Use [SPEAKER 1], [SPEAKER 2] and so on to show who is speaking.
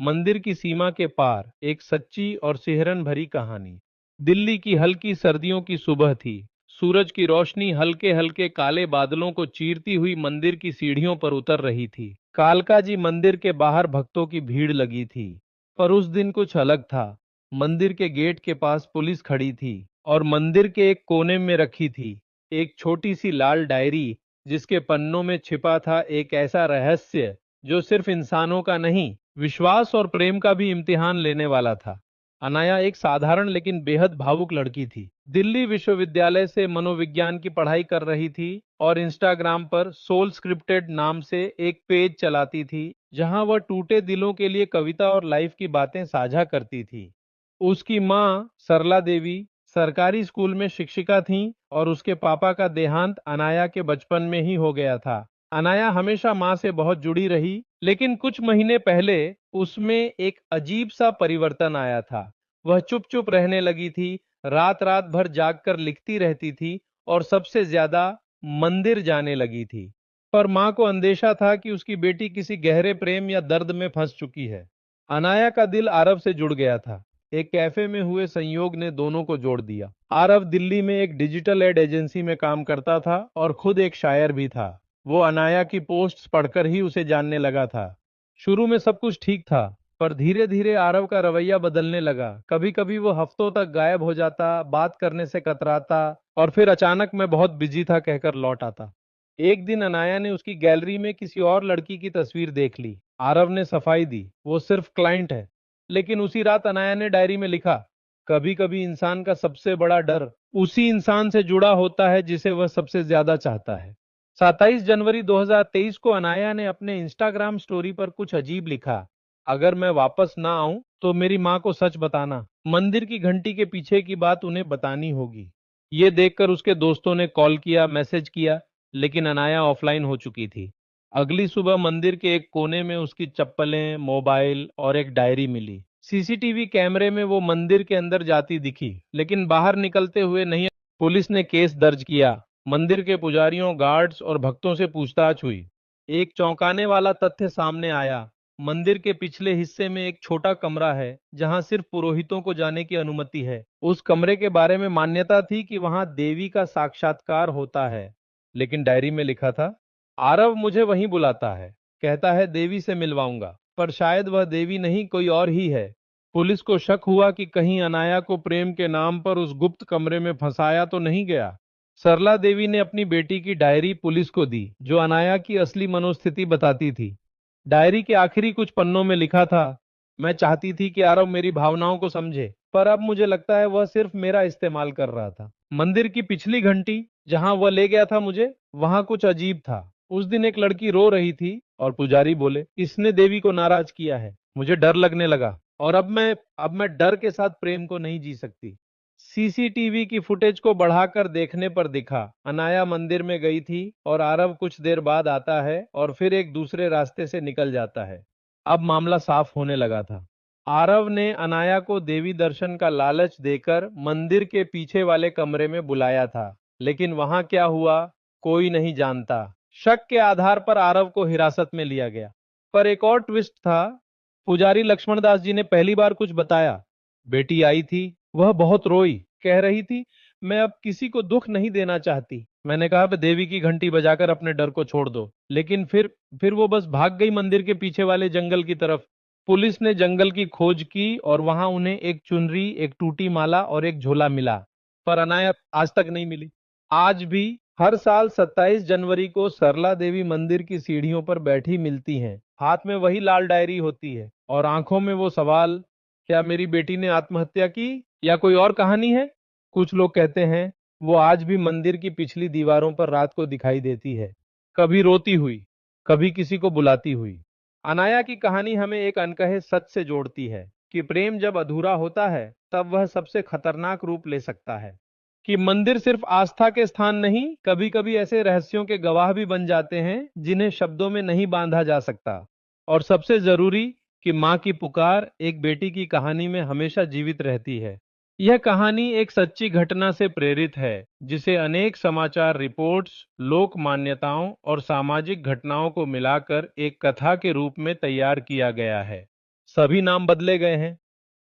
[SPEAKER 1] मंदिर की सीमा के पार एक सच्ची और सिहरन भरी कहानी। दिल्ली की हल्की सर्दियों की सुबह थी। सूरज की रोशनी हल्के हल्के काले बादलों को चीरती हुई मंदिर की सीढ़ियों पर उतर रही थी। कालका जी मंदिर के बाहर भक्तों की भीड़ लगी थी। पर उस दिन कुछ अलग था। मंदिर के गेट के पास पुलिस खड़ी थी और मंदिर के एक कोने में रखी थी एक छोटी सी लाल डायरी, जिसके पन्नों में छिपा था एक ऐसा रहस्य जो सिर्फ इंसानों का नहीं, विश्वास और प्रेम का भी इम्तिहान लेने वाला था। अनाया एक साधारण लेकिन बेहद भावुक लड़की थी। दिल्ली विश्वविद्यालय से मनोविज्ञान की पढ़ाई कर रही थी और इंस्टाग्राम पर सोल स्क्रिप्टेड नाम से एक पेज चलाती थी, जहां वह टूटे दिलों के लिए कविता और लाइफ की बातें साझा करती थी। उसकी माँ सरला देवी सरकारी स्कूल में शिक्षिका थीं और उसके पापा का देहांत अनाया के बचपन में ही हो गया था। अनाया हमेशा माँ से बहुत जुड़ी रही, लेकिन कुछ महीने पहले उसमें एक अजीब सा परिवर्तन आया था। वह चुप चुप रहने लगी थी, रात रात भर जागकर लिखती रहती थी और सबसे ज्यादा मंदिर जाने लगी थी। पर माँ को अंदेशा था कि उसकी बेटी किसी गहरे प्रेम या दर्द में फंस चुकी है। अनाया का दिल आरव से जुड़ गया था। एक कैफे में हुए संयोग ने दोनों को जोड़ दिया। आरव दिल्ली में एक डिजिटल एड एजेंसी में काम करता था और खुद एक शायर भी था। वो अनाया की पोस्ट्स पढ़कर ही उसे जानने लगा था। शुरू में सब कुछ ठीक था, पर धीरे धीरे आरव का रवैया बदलने लगा। कभी कभी वो हफ्तों तक गायब हो जाता, बात करने से कतराता और फिर अचानक मैं बहुत बिजी था कहकर लौट आता। एक दिन अनाया ने उसकी गैलरी में किसी और लड़की की तस्वीर देख ली। आरव ने सफाई दी, वो सिर्फ क्लाइंट है। लेकिन उसी रात अनाया ने डायरी में लिखा, कभी कभी इंसान का सबसे बड़ा डर उसी इंसान से जुड़ा होता है जिसे वह सबसे ज्यादा चाहता है। 27 जनवरी 2023 को अनाया ने अपने इंस्टाग्राम स्टोरी पर कुछ अजीब लिखा। अगर मैं वापस ना आऊं तो मेरी माँ को सच बताना, मंदिर की घंटी के पीछे की बात उन्हें बतानी होगी। ये देखकर उसके दोस्तों ने कॉल किया, मैसेज किया, लेकिन अनाया ऑफलाइन हो चुकी थी। अगली सुबह मंदिर के एक कोने में उसकी चप्पलें, मोबाइल और एक डायरी मिली। सीसीटीवी कैमरे में वो मंदिर के अंदर जाती दिखी, लेकिन बाहर निकलते हुए नहीं। पुलिस ने केस दर्ज किया। मंदिर के पुजारियों, गार्ड्स और भक्तों से पूछताछ हुई। एक चौंकाने वाला तथ्य सामने आया। मंदिर के पिछले हिस्से में एक छोटा कमरा है जहां सिर्फ पुरोहितों को जाने की अनुमति है। उस कमरे के बारे में मान्यता थी कि वहां देवी का साक्षात्कार होता है। लेकिन डायरी में लिखा था, आरव मुझे वहीं बुलाता है, कहता है देवी से मिलवाऊंगा, पर शायद वह देवी नहीं, कोई और ही है। पुलिस को शक हुआ कि कहीं अनाया को प्रेम के नाम पर उस गुप्त कमरे में फंसाया तो नहीं गया। सरला देवी ने अपनी बेटी की डायरी पुलिस को दी, जो अनाया की असली मनोस्थिति बताती थी। डायरी के आखिरी कुछ पन्नों में लिखा था, मैं चाहती थी कि आरव मेरी भावनाओं को समझे, पर अब मुझे लगता है वह सिर्फ मेरा इस्तेमाल कर रहा था। मंदिर की पिछली घंटी जहां वह ले गया था मुझे, वहां कुछ अजीब था। उस दिन एक लड़की रो रही थी और पुजारी बोले, इसने देवी को नाराज किया है। मुझे डर लगने लगा और अब मैं डर के साथ प्रेम को नहीं जी सकती। सीसीटीवी की फुटेज को बढ़ाकर देखने पर दिखा, अनाया मंदिर में गई थी और आरव कुछ देर बाद आता है और फिर एक दूसरे रास्ते से निकल जाता है। अब मामला साफ होने लगा था। आरव ने अनाया को देवी दर्शन का लालच देकर मंदिर के पीछे वाले कमरे में बुलाया था, लेकिन वहां क्या हुआ कोई नहीं जानता। शक के आधार पर आरव को हिरासत में लिया गया। पर एक और ट्विस्ट था। पुजारी लक्ष्मण दास जी ने पहली बार कुछ बताया। बेटी आई थी, वह बहुत रोई, कह रही थी, मैं अब किसी को दुख नहीं देना चाहती। मैंने कहा, देवी की घंटी बजाकर अपने डर को छोड़ दो। लेकिन फिर वो बस भाग गई मंदिर के पीछे वाले जंगल की तरफ। पुलिस ने जंगल की खोज की और वहां उन्हें एक चुनरी, एक टूटी माला और एक झोला मिला, पर अनाया आज तक नहीं मिली। आज भी हर साल 27 जनवरी को सरला देवी मंदिर की सीढ़ियों पर बैठी मिलती हैं। हाथ में वही लाल डायरी होती है और आंखों में वो सवाल, क्या मेरी बेटी ने आत्महत्या की या कोई और कहानी है। कुछ लोग कहते हैं वो आज भी मंदिर की पिछली दीवारों पर रात को दिखाई देती है, कभी रोती हुई, कभी किसी को बुलाती हुई। अनाया की कहानी हमें एक अनकहे सच से जोड़ती है कि प्रेम जब अधूरा होता है तब वह सबसे खतरनाक रूप ले सकता है। कि मंदिर सिर्फ आस्था के स्थान नहीं, कभी कभी ऐसे रहस्यों के गवाह भी बन जाते हैं जिन्हें शब्दों में नहीं बांधा जा सकता। और सबसे जरूरी कि माँ की पुकार एक बेटी की कहानी में हमेशा जीवित रहती है। यह कहानी एक सच्ची घटना से प्रेरित है, जिसे अनेक समाचार रिपोर्ट्स, लोक मान्यताओं और सामाजिक घटनाओं को मिलाकर एक कथा के रूप में तैयार किया गया है। सभी नाम बदले गए हैं।